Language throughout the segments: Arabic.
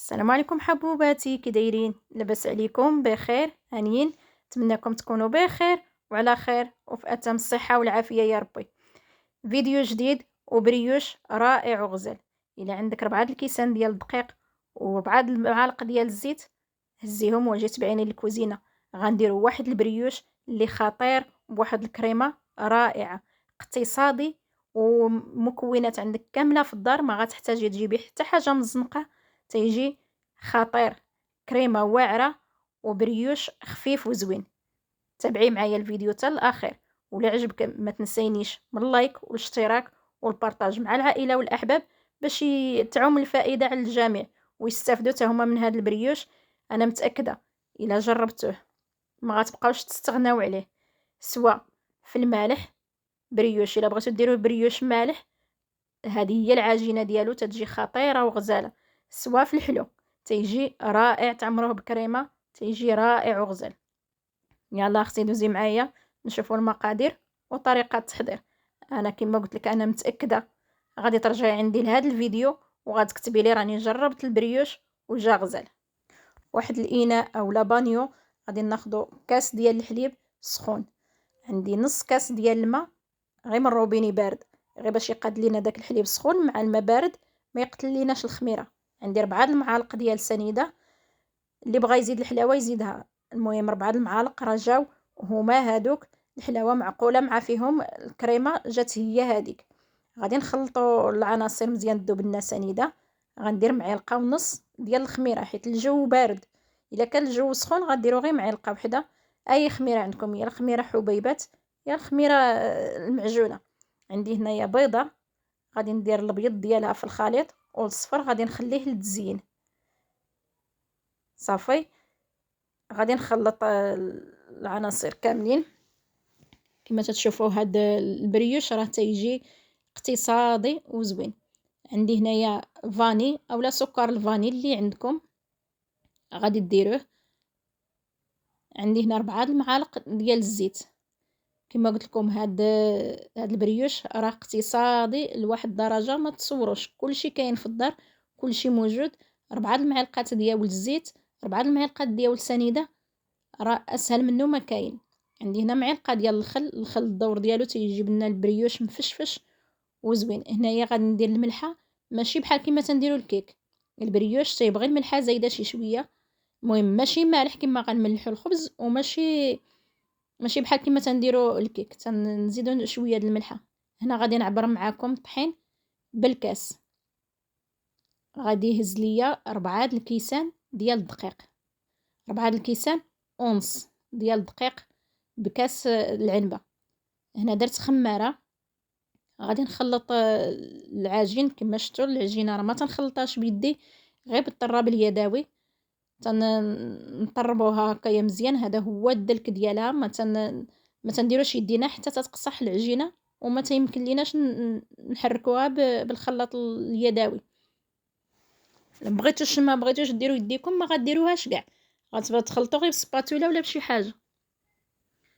السلام عليكم حبوباتي، كي دايرين؟ لاباس عليكم؟ بخير هانيين؟ نتمنىكم تكونوا بخير وعلى خير وفي اتم الصحه والعافيه يا ربي. فيديو جديد وبريوش رائع وغزال. الا عندك 4 الكيسان ديال الدقيق و4 المعالق ديال الزيت، هزيهم وجي تبعيني للكوزينه. غنديروا واحد البريوش اللي خطير بواحد الكريمه رائعه، اقتصادي، ومكونات عندك كامله في الدار، ما غتحتاجي تجيبي حتى حاجه من الزنقه. تيجي خطير، كريمه واعره وبريوش خفيف وزوين. تابعي معايا الفيديو حتى الاخير، ولا عجبك ما تنسينيش من اللايك والاشتراك والبارطاج مع العائله والاحباب باش تعم الفائده على الجميع ويستافدوا حتى هما من هذا البريوش. انا متاكده الا جربتوه ما غتبقاوش تستغناو عليه. سواء في المالح، بريوش الا بغيتو ديروه بريوش مالح، هذه هي العجينه ديالو تتجي خطيره وغزاله. سواء في الحلو تيجي رائع، تعمروه بكريمه تيجي رائع وغزال. يلا اختي دوزي معايا نشوفوا المقادير وطريقه التحضير. انا كما قلت لك انا متاكده غادي ترجعي عندي لهذا الفيديو وغتكتبي لي راني جربت البريوش وجا غزال. واحد الاناء او لابانيو غادي ناخذ كاس ديال الحليب سخون. عندي نص كاس ديال الماء غير من روبيني بارد، غير باش يقاد لينا داك الحليب سخون مع الماء بارد ما يقتل ليناش الخميره. عندي 4 المعالق ديال سنيده، اللي بغى يزيد الحلاوه يزيدها. المهم 4 المعالق رجاو هما هادوك. الحلاوه معقوله مع فيهم الكريمه جات هي هذيك. غادي نخلطوا العناصر مزيان تذوب لنا سنيده. غندير معلقه ونص ديال الخميره حيت الجو بارد. الا كان الجو سخون غديروا غير معلقه وحده. اي خميره عندكم، يا الخميره حبيبات يا الخميره المعجونه. عندي هنايا بيضه، غادي ندير الابيض ديالها في الخليط والصفر غادي نخليه للتزيين. صافي، غادي نخلط العناصر كاملين. كما تتشوفوا هاد البريوش راه تيجي اقتصادي وزوين. عندي هنايا فاني اولا سكر الفاني اللي عندكم غادي ديروه. عندي هنا 4 المعالق ديال الزيت. كما قلت لكم هاد البريوش راه اقتصادي لواحد الدرجه ما تصوروش. كلشي كاين في الدار، كلشي موجود. 4 المعلقات ديال الزيت، 4 المعلقات ديال السنيده، راه اسهل منه ما كاين. عندي هنا معلقه ديال الخل الدور ديالو تيجيب لنا البريوش مفشفش وزوين. هنايا غادي ندير الملحه، ماشي بحال كيما تنديروا الكيك. البريوش تيبغي الملحه زايده شي شويه. المهم ماشي مالح كيما غنملحوا الخبز، ماشي بحال كيما تنديروا الكيك تنزيدوا شويه د الملحه. هنا غادي نعبر معاكم الطحين بالكاس. غادي يهز ليا 4 الكيسان ديال الدقيق، 4 الكيسان ونص ديال الدقيق بكاس العنبه. هنا درت خماره. غادي نخلط العجين. كما شفتوا العجينه راه ما تنخلطهاش بيدي، غير بالطراب اليدوي. نطربوها هكايا مزيان. هذا هو الدلك ديالها. ما تنديروش يدينا حتى تتقصح العجينه، وما تيمكن ليناش نحركوها بالخلاط اليدوي. ما بغيتوش ديروا يديكم ما غديروهاش كاع، غتخلطوا غير بسباتولا ولا بشي حاجه.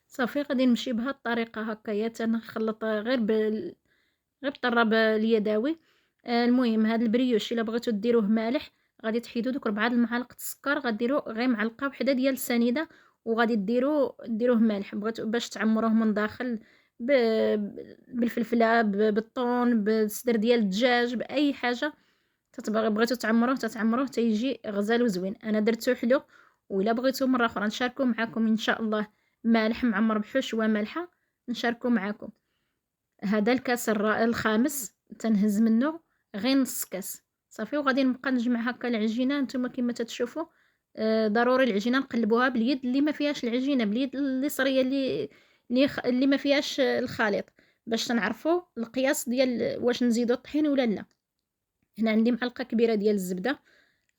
صافي غادي نمشي بهاد الطريقه هكايا تنخلط غير بالطراب اليدوي. المهم هاد البريوش الا بغيتو ديروه مالح غادي تحيدوا دوك 4 المعالق السكر، غديروا غير معلقه وحده ديال السنيده، وغادي ديروه مالح. بغيتو باش تعمروه من داخل ب... بالفلفله، بالطون، بالصدر ديال الدجاج، باي حاجه بغيتو تعمروه تيجي غزال وزوين. انا درتو حلو، وإلا بغيتو مره اخرى نشاركو معكم ان شاء الله مالح معمر بحشوه مالحه نشاركو معكم. هذا الكاس الخامس تنهز منه غير نص كاس. صافي وغادي نبقى نجمع هكا العجينه. نتوما كما تتشوفوا ضروري العجينه نقلبوها باليد اللي ما فيهاش العجينه، باليد اللي صريه اللي ما فيهاش الخليط، باش تنعرفوا القياس ديال واش نزيدوا الطحين ولا لا. هنا عندي معلقه كبيره ديال الزبده،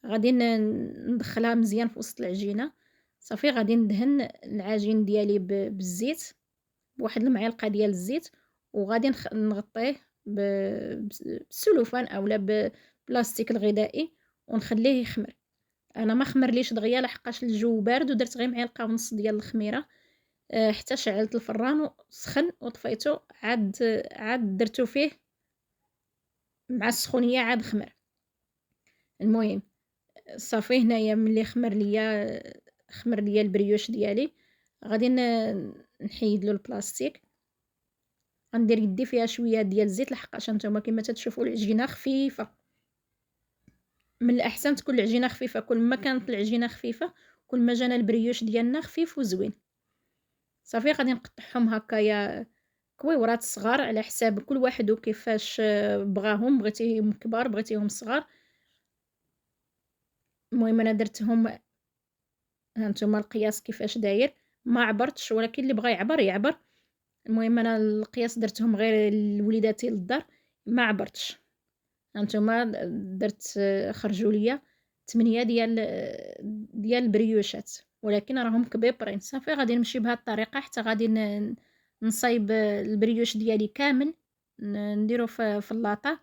غادي ندخلها مزيان في وسط العجينه. صافي غادي ندهن العجين ديالي بالزيت، بواحد المعلقه ديال الزيت، وغادي نغطيه بالسلوفان اولا بلاستيك الغذائي ونخليه يخمر. انا ما خمرليش دغيا لحقاش الجو بارد، ودرت غير معلقه ونص ديال الخميره حتى شعلت الفران وسخن وطفيته. عاد درتو فيه مع السخونيه عاد خمر. المهم صافي هنايا ملي خمر ليا البريوش ديالي، غادي نحيد له البلاستيك. غندير يدي فيها شويه ديال الزيت، لحقاش نتوما كما تتشوفوا العجينه خفيفه. من الاحسن تكون العجينه خفيفه، كل ما كانت العجينه خفيفه كل ما جانا البريوش ديالنا خفيف وزوين. صافي غادي نقطعهم هكايا كويورات صغار على حساب كل واحد وكيفاش بغاهم، بغيتيهم كبار بغيتيهم صغار. المهم انا درتهم، ها نتوما القياس كيفاش داير، ما عبرتش، ولكن اللي بغى يعبر يعبر. المهم انا القياس درتهم غير لوليداتي للدار، ما عبرتش. هانتوما درت خرجوا ليا 8 ديال البريوشات، ولكن راهم كبيبرين. صافي غادي نمشي بهذه الطريقه حتى غادي نصايب البريوش ديالي كامل، نديرو في اللاطه.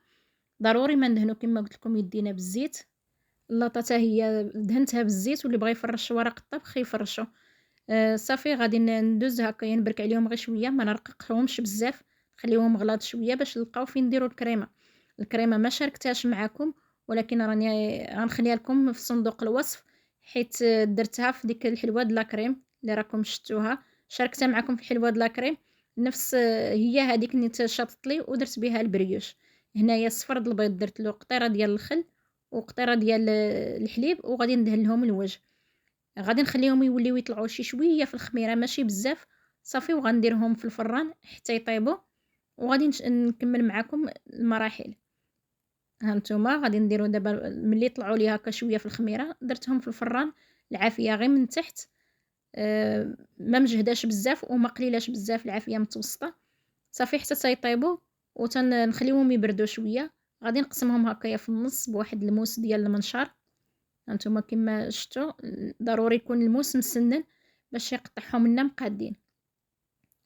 ضروري ما ندهنو كما قلت لكم يدينا بالزيت. اللاطه حتى هي دهنتها بالزيت، واللي بغى يفرش ورق الطبخ يفرشو. صافي غادي ندوز هكايا نبرك عليهم غير شويه، ما نرققهمش بزاف، نخليهم غلاض شويه باش نلقاو فين نديرو الكريمه ما شاركتهاش معكم، ولكن راني غنخليها لكم في صندوق الوصف، حيت درتها في ديك الحلوه د لاكريم اللي راكم شفتوها، شاركتها معكم في الحلوه د لاكريم نفس هي هذيك اللي تشطت لي ودرت بها البريوش. هنايا الصفر د البيض درت له قطيره ديال الخل وقطيره ديال الحليب، وغادي ندهن لهم الوجه. غادي نخليهم يوليو يطلعوا شي شويه في الخميره ماشي بزاف. صافي وغنديرهم في الفران حتى يطيبوا، وغادي نكمل معكم المراحل. هانتوما غادي نديرو دابا ملي طلعوا لي هكا شويه في الخميره، درتهم في الفران العافيه غير من تحت، ما مجهداش بزاف وما قليلاش بزاف، العافيه متوسطه. صافي حتى تيطيبوا وتنخليوهم يبردوا شويه. غادي نقسمهم هكايا في النص بواحد الموس ديال المنشار. هانتوما كما شفتوا ضروري يكون الموس مسنن باش يقطعهم لنا مقادين.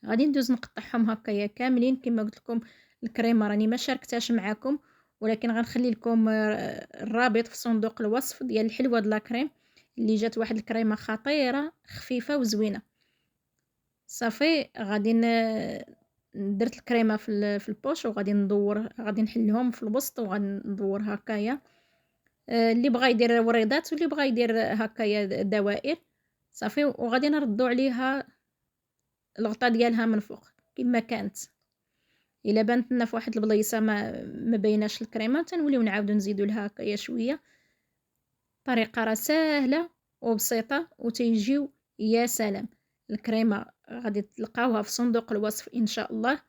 غادي ندوز نقطعهم هكايا كاملين. كما قلت لكم الكريمه راني ما شاركتهاش معكم، ولكن غنخلي لكم الرابط في صندوق الوصف ديال الحلوه د لاكريم اللي جات واحد الكريمه خطيره خفيفه وزوينه. صافي غادي درت الكريمه في البوش، وغادي ندور، غادي نحلهم في الوسط وغادي ندور هكايا. اللي بغى يدير وريضات واللي بغى يدير هكايا دوائر. صافي وغادي نردو عليها الغطاء ديالها من فوق كما كانت. الا بانت لنا في واحد البليصه ما بيناش الكريمه تنوليو نعاودو نزيدو لها هكايا شويه. طريقه راه سهله وبسيطه وتيجيو يا سلام. الكريمه غادي تلقاوها في صندوق الوصف ان شاء الله.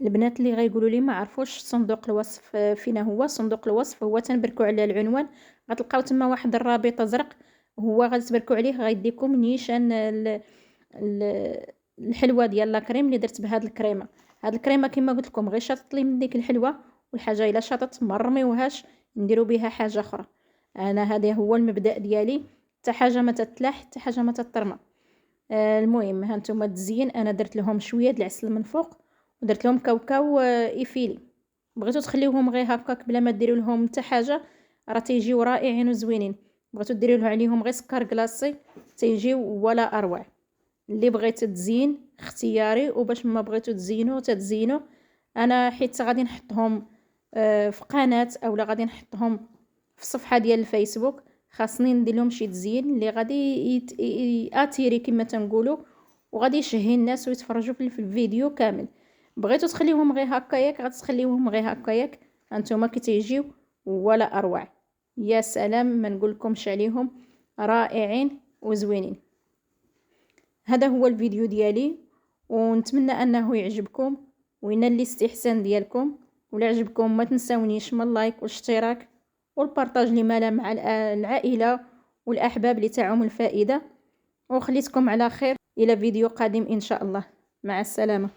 البنات اللي غيقولوا لي ما عرفوش صندوق الوصف فين هو، صندوق الوصف هو تنبركوا على العنوان، غتلقاو تما واحد الرابط ازرق، هو غتبركوا عليه غيديكم نيشان الحلوه ديال لاكريم اللي درت بهاد الكريمه. هاد الكريمه كما قلت لكم غير شاطت لي من ديك الحلوه، والحاجه الا شاطت ما نرميوهاش نديروا بها حاجه اخرى. انا هذا هو المبدا ديالي، حتى حاجه ما تتلاح حتى حاجه ما تترمى. المهم ها نتوما تزين، انا درت لهم شويه د العسل من فوق ودرت لهم كاوكاو ايفيلي. بغيتو تخليوهم غير هكاك بلا ما ديروا لهم حتى حاجه راه تيجيو رائعين وزوينين. بغيتو ديروا عليهم غير سكر كلاصي تيجيو ولا اروع. اللي بغيت تزين اختياري، وباش ما بغيتو تزينوا تتزينوا. انا حيت غادي نحطهم في قناه اولا غادي نحطهم في الصفحه ديال الفيسبوك، خاصني ندير لهم شي تزيين اللي غادي ياتيري كما تنقولوا، وغادي يشهي الناس ويتفرجوا في الفيديو كامل. بغيتو تخليوهم غير هكاياك غتخليوهم غير هكاياك، هانتوما كتيجيو ولا اروع. يا سلام ما نقولكمش عليهم، رائعين وزوينين. هذا هو الفيديو ديالي، ونتمنى انه يعجبكم وينال الاستحسان ديالكم. ولا عجبكم ما تنساونيش من اللايك والاشتراك والبارطاج لما مع العائله والاحباب لتعم الفائده. وخليتكم على خير الى فيديو قادم ان شاء الله. مع السلامه.